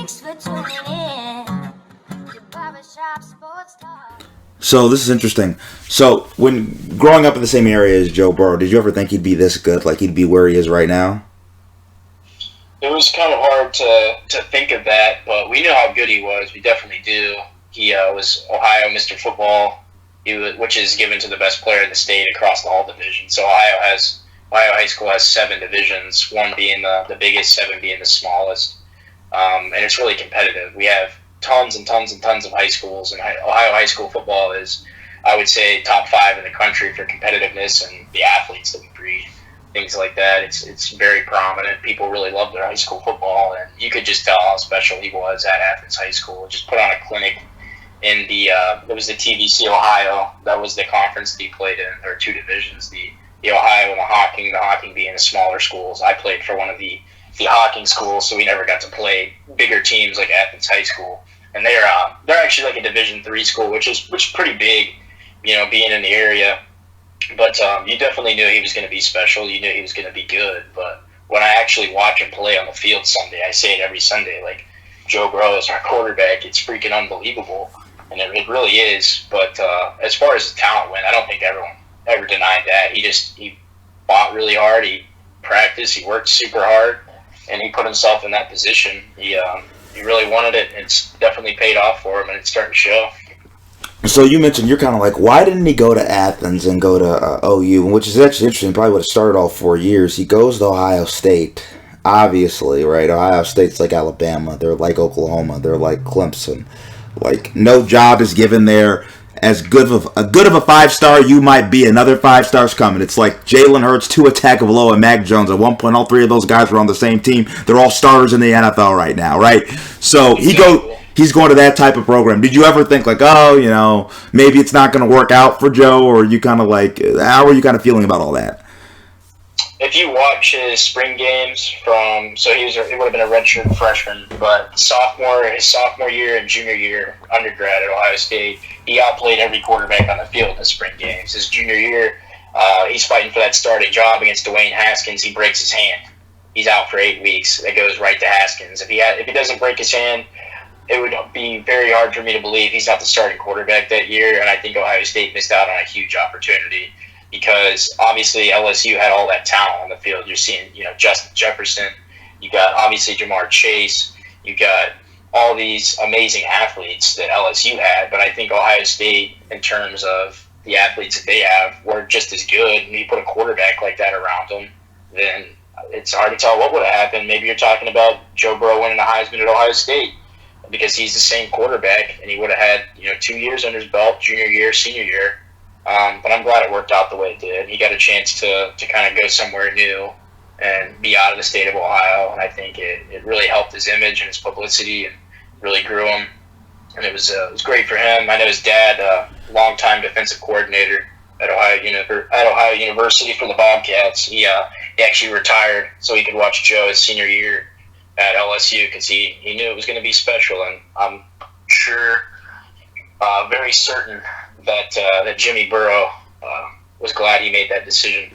Thanks for tuning in to Barbershop Sports Talk. So this is interesting. So when growing up in the same area as Joe Burrow, did you ever think he'd be this good? Like he'd be where he is right now? It was kind of hard to think of that, but we knew how good he was. We definitely do. He was Ohio Mr. Football, which is given to the best player in the state across all divisions. So Ohio High School has 7 divisions, one being the biggest, 7 being the smallest, and it's really competitive. We have tons and tons and tons of high schools, and Ohio high school football is, I would say, top 5 in the country for competitiveness and the athletes that we breed. Things like that. It's very prominent. People really love their high school football, and you could just tell how special he was at Athens High School. Just put on a clinic in it was the TVC Ohio. That was the conference that he played in. There were 2 divisions, the Ohio and the Hawking being the smaller schools. I played for one of the Hawking schools, so we never got to play bigger teams like Athens High School. And they're actually like a Division III school, which is pretty big, being in the area. But you definitely knew he was going to be special. You knew he was going to be good. But when I actually watch him play on the field Sunday, I say it every Sunday, like, Joe Burrows, our quarterback, it's freaking unbelievable. And it really is. But as far as the talent went, I don't think everyone ever denied that. He fought really hard. He practiced. He worked super hard. And he put himself in that position. He really wanted it. And it's definitely paid off for him, and it's starting to show. So you mentioned you're kind of like, why didn't he go to Athens and go to OU? Which is actually interesting. Probably would have started all 4 years. He goes to Ohio State, obviously, right? Ohio State's like Alabama. They're like Oklahoma. They're like Clemson. Like, no job is given there. As good of a 5-star you might be, another 5-star's coming. It's like Jalen Hurts, Tua Tagovailoa, and Mac Jones. At one point, all 3 of those guys were on the same team. They're all starters in the NFL right now, right? So he's going to that type of program. Did you ever think like, maybe it's not going to work out for Joe, or you kind of like, how are you kind of feeling about all that? If you watch his spring games he would have been a redshirt freshman, but his sophomore year and junior year, undergrad at Ohio State, he outplayed every quarterback on the field in the spring games. His junior year, he's fighting for that starting job against Dwayne Haskins. He breaks his hand. He's out for 8 weeks. That goes right to Haskins. If he doesn't break his hand, it would be very hard for me to believe he's not the starting quarterback that year, and I think Ohio State missed out on a huge opportunity because obviously LSU had all that talent on the field. You're seeing, Justin Jefferson, you got obviously Jamar Chase, you got all these amazing athletes that LSU had, but I think Ohio State, in terms of the athletes that they have, were just as good, and you put a quarterback like that around them, then it's hard to tell what would have happened. Maybe you're talking about Joe Burrow winning the Heisman at Ohio State, because he's the same quarterback, and he would have had 2 years under his belt, junior year, senior year. But I'm glad it worked out the way it did. He got a chance to kind of go somewhere new and be out of the state of Ohio, and I think it really helped his image and his publicity and really grew him. And it was great for him. I know his dad, longtime defensive coordinator at Ohio University for the Bobcats. He actually retired so he could watch Joe his senior year at LSU because he knew it was going to be special, and I'm sure, very certain that Jimmy Burrow was glad he made that decision.